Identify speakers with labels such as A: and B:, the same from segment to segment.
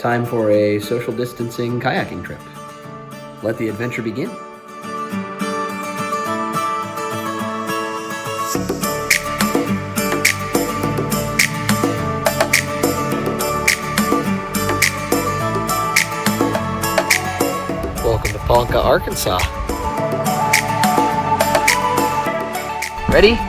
A: Time for a social distancing kayaking trip. Let the adventure begin. Welcome to Ponca, Arkansas. Ready?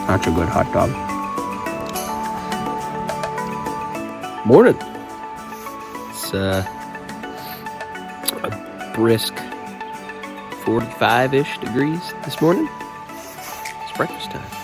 A: That's a good hot dog. Morning. It's a brisk 45-ish degrees this morning. It's breakfast time.